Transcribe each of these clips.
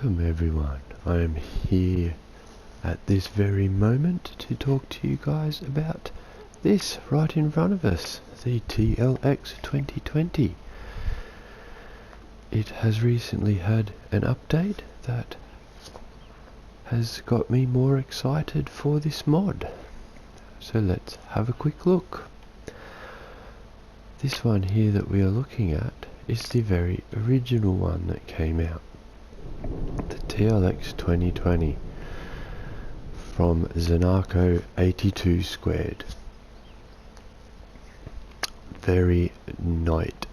Welcome everyone. I am here at this very moment to talk to you guys about this right in front of us, the TLX 2020. It has recently had an update that has got me more excited for this mod. So let's have a quick look. This one here that we are looking at is the very original one that came out. The TLX 2020 from Zanarco 82 Squared. Very neat,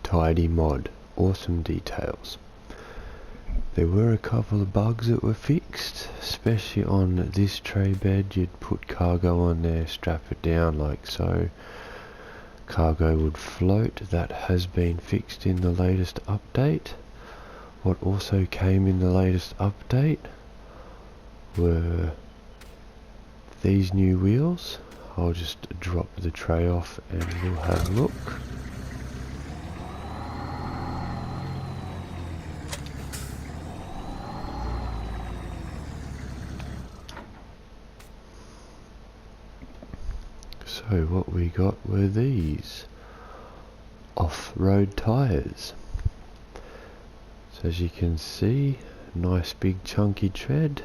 tidy mod. Awesome details. There were a couple of bugs that were fixed, especially on this tray bed. You'd put cargo on there, strap it down like so. Cargo would float. That has been fixed in the latest update. What also came in the latest update were these new wheels. I'll just drop the tray off and we'll have a look. So what we got were these off-road tyres. So as you can see, nice big chunky tread.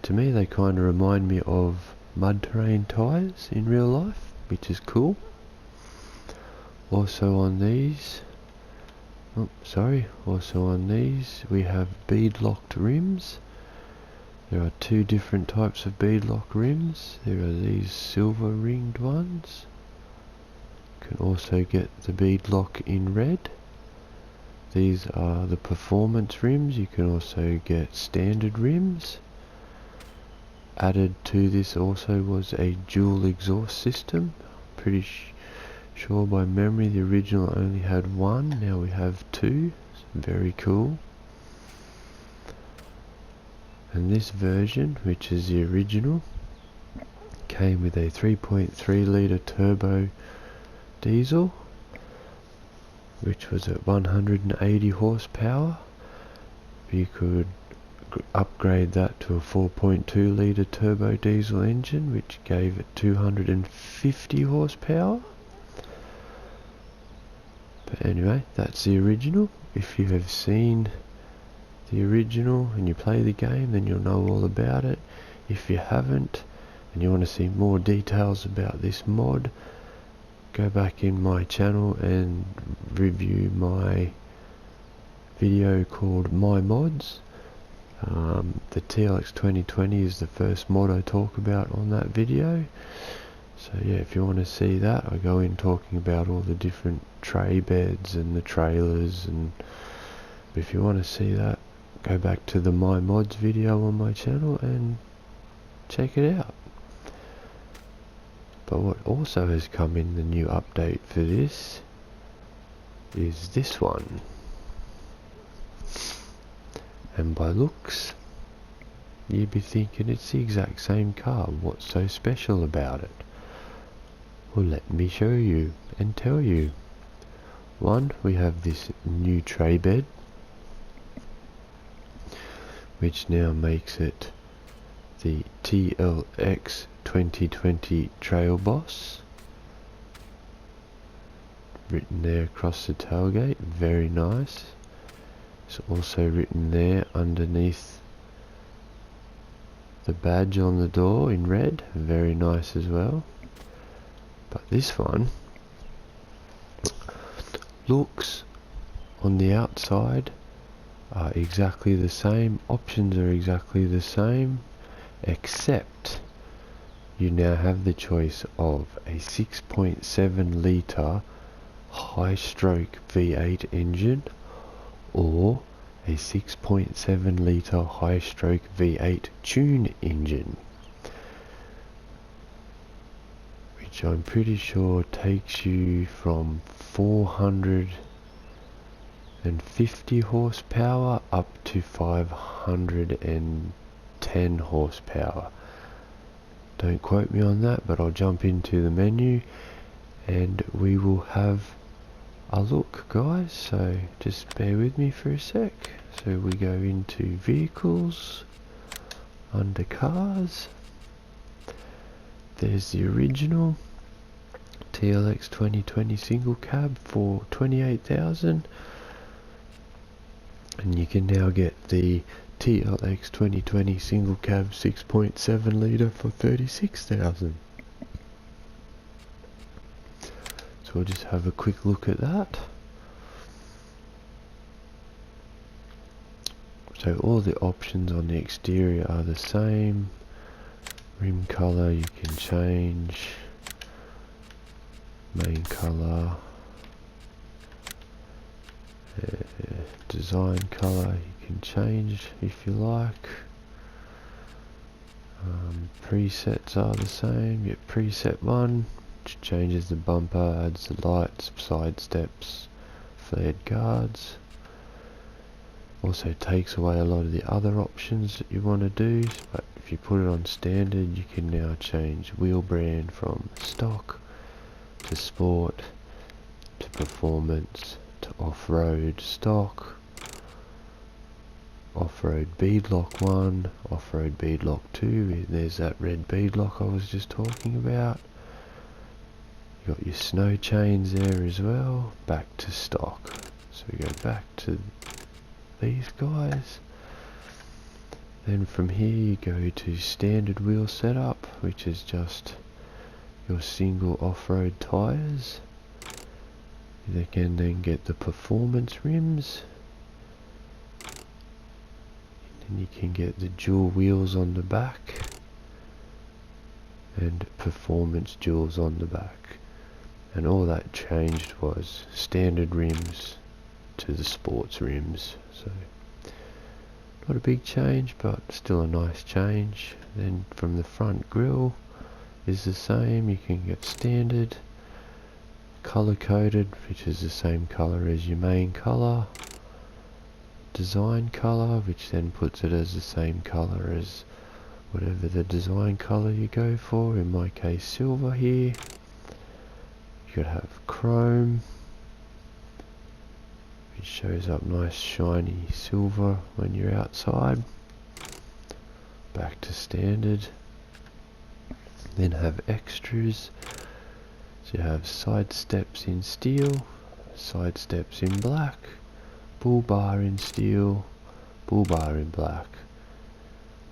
To me they kind of remind me of mud terrain tyres in real life, which is cool. Also on these we have bead locked rims. There are two different types of bead lock rims. There are these silver ringed ones. You can also get the bead lock in red. These are the performance rims. You can also get standard rims. Added to this also was a dual exhaust system. Pretty sure by memory the original only had one. Now we have two. It's very cool. And this version, which is the original, came with a 3.3 litre turbo diesel, which was at 180 horsepower. You could upgrade that to a 4.2 litre turbo diesel engine, which gave it 250 horsepower. But anyway, that's the original. If you have seen the original and you play the game, then you'll know all about it. If you haven't and you want to see more details about this mod, go back in my channel and review my video called My Mods. The TLX 2020 is the first mod I talk about on that video. So yeah, if you want to see that, I go in talking about all the different tray beds and the trailers, and if you want to see that, go back to the My Mods video on my channel and check it out. But what also has come in the new update for this is this one. And by looks, you'd be thinking it's the exact same car. What's so special about it? Well, let me show you and tell you. One, we have this new tray bed, which now makes it the TLX 2020 Trail Boss. Written there across the tailgate, very nice. It's also written there underneath the badge on the door in red, very nice as well. But this one looks on the outside are exactly the same, options are exactly the same, except you now have the choice of a 6.7 litre high stroke V8 engine or a 6.7 litre high stroke V8 tune engine, which I'm pretty sure takes you from 450 horsepower up to 510 horsepower. Don't quote me on that, but I'll jump into the menu and we will have a look, guys, so just bear with me for a sec. So we go into vehicles, under cars, there's the original TLX 2020 single cab for 28,000, and you can now get the TLX 2020 single cab 6.7 litre for 36,000. So we'll just have a quick look at that. So all the options on the exterior are the same. Rim colour you can change, main colour, design colour you can change if you like. Presets are the same. Your preset 1, which changes the bumper, adds the lights, side steps, flared guards. Also takes away a lot of the other options that you want to do, but if you put it on standard you can now change wheel brand from stock to sport to performance to off-road stock, off-road bead lock 1, off-road bead lock 2, there's that red bead lock I was just talking about. You got your snow chains there as well, back to stock. So we go back to these guys. Then from here you go to standard wheel setup, which is just your single off-road tyres. You can then get the performance rims, and you can get the dual wheels on the back and performance duals on the back. And all that changed was standard rims to the sports rims. So not a big change, but still a nice change. Then from the front grille is the same. You can get standard, color coded, which is the same color as your main color, design color, which then puts it as the same color as whatever the design color you go for. In my case, silver here. You could have chrome, which shows up nice shiny silver when you're outside. Back to standard. Then have extras. So you have side steps in steel, side steps in black, bull bar in steel, bull bar in black.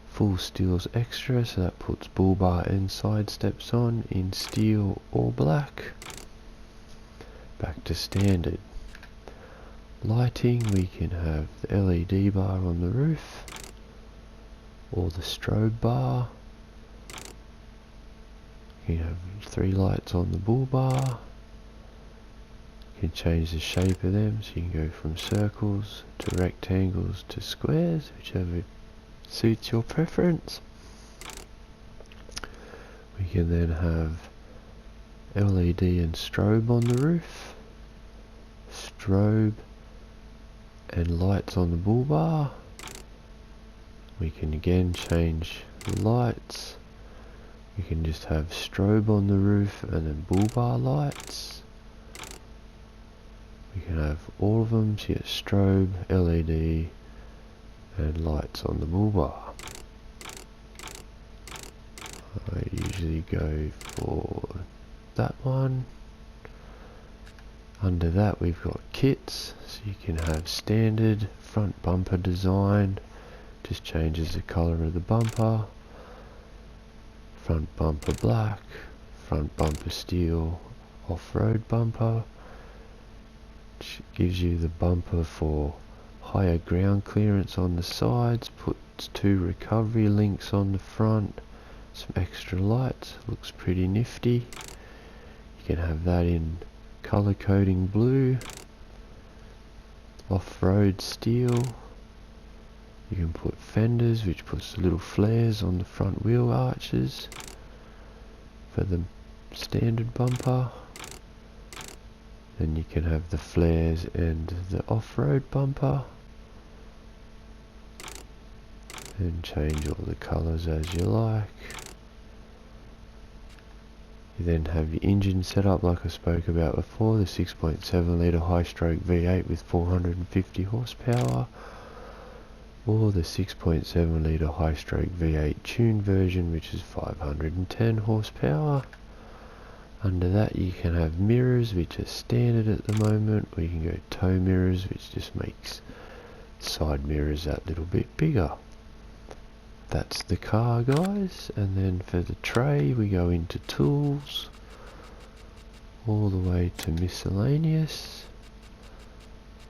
Full steel's extra, so that puts bull bar and side steps on in steel or black. Back to standard. Lighting, we can have the LED bar on the roof or the strobe bar. You can have 3 lights on the bull bar. You can change the shape of them, so you can go from circles to rectangles to squares, whichever suits your preference. We can then have LED and strobe on the roof, strobe and lights on the bull bar. We can again change the lights. We can just have strobe on the roof and then bull bar lights. We can have all of them, so you get strobe, LED and lights on the bull bar. I usually go for that one. Under that we've got kits, so you can have standard front bumper design, just changes the colour of the bumper, front bumper black, front bumper steel, off-road bumper, which gives you the bumper for higher ground clearance on the sides, puts 2 recovery links on the front, some extra lights, looks pretty nifty. You can have that in color coding blue, off-road steel. You can put fenders, which puts the little flares on the front wheel arches for the standard bumper. Then you can have the flares and the off-road bumper, and change all the colors as you like. You then have your engine set up like I spoke about before, the 6.7 litre high stroke V8 with 450 horsepower, or the 6.7 litre high stroke V8 tuned version, which is 510 horsepower. Under that you can have mirrors, which are standard at the moment, or you can go tow mirrors, which just makes side mirrors that little bit bigger. That's the car, guys. And then for the tray we go into tools, all the way to miscellaneous,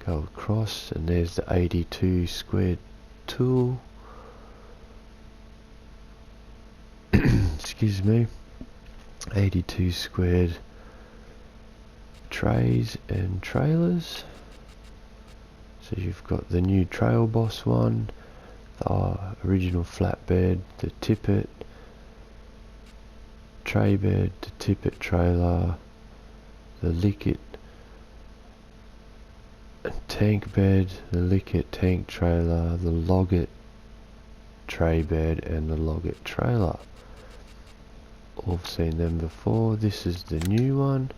go across, and there's the 82 squared tool. Excuse me. 82 squared trays and trailers. So you've got the new Trail Boss one, the original flatbed, the tippet, tray bed, the tippet trailer, the licket tank bed, the licket tank trailer, the logget tray bed, and the logget trailer. All seen them before. This is the new one,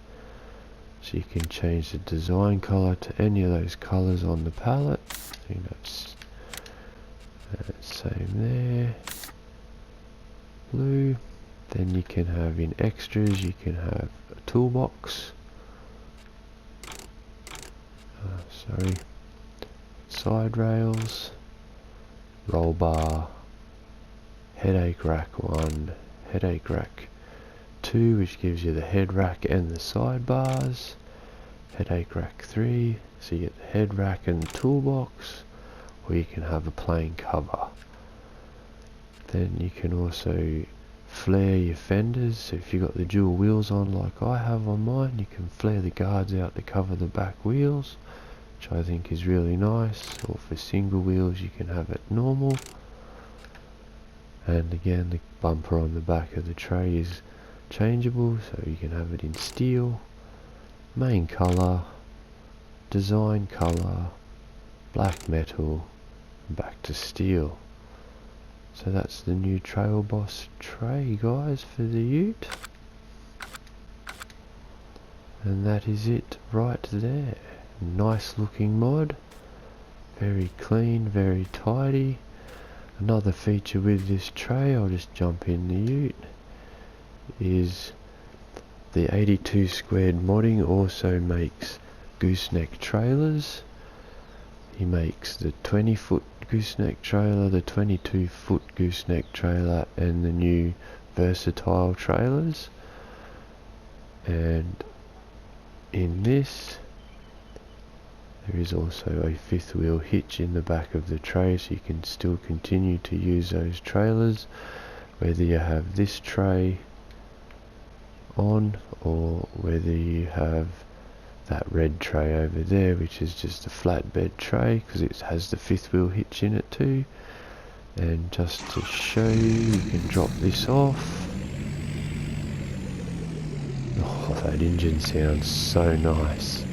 so you can change the design colour to any of those colours on the palette. I think that's same there, blue. Then you can have in extras, you can have a toolbox, side rails, roll bar, headache rack 1, headache rack 2, which gives you the head rack and the sidebars, headache rack 3, so you get the head rack and the toolbox, or you can have a plain cover. Then you can also flare your fenders, so if you've got the dual wheels on like I have on mine, you can flare the guards out to cover the back wheels, which I think is really nice. Or for single wheels you can have it normal. And again, the bumper on the back of the tray is changeable, so you can have it in steel, main colour, design colour, black metal, and back to steel. So that's the new Trail Boss tray, guys, for the ute. And that is it right there. Nice looking mod, very clean, very tidy. Another feature with this tray, I'll just jump in the ute, is the 82 squared modding also makes gooseneck trailers. He makes the 20 foot gooseneck trailer, the 22 foot gooseneck trailer, and the new versatile trailers. And in this there is also a fifth wheel hitch in the back of the tray, so you can still continue to use those trailers whether you have this tray on or whether you have that red tray over there, which is just a flatbed tray, because it has the fifth wheel hitch in it too. And just to show you, you can drop this off. Oh, that engine sounds so nice.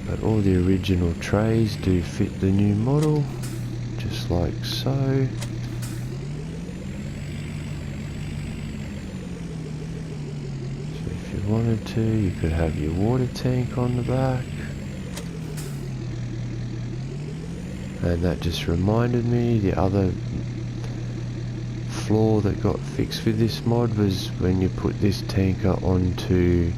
But all the original trays do fit the new model, just like so. So if you wanted to, you could have your water tank on the back. And that just reminded me, the other flaw that got fixed with this mod was when you put this tanker onto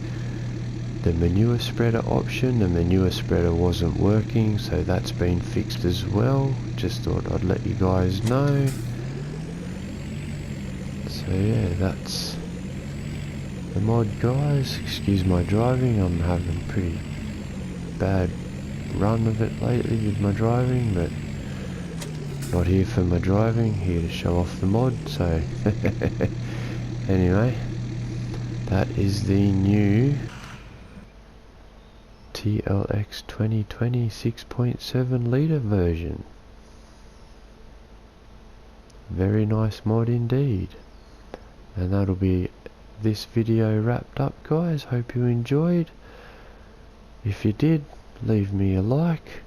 the manure spreader option, the manure spreader wasn't working, so that's been fixed as well. Just thought I'd let you guys know. So yeah, that's the mod, guys. Excuse my driving, I'm having a pretty bad run of it lately with my driving, but not here for my driving, here to show off the mod. So anyway, that is the new TLX 2020 6.7 litre version. Very nice mod indeed. And that'll be this video wrapped up, guys. Hope you enjoyed. If you did, leave me a like.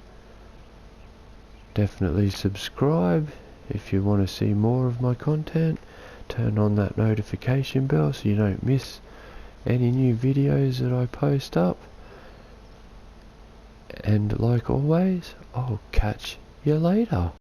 Definitely subscribe if you want to see more of my content. Turn on that notification bell so you don't miss any new videos that I post up. And like always, I'll catch you later.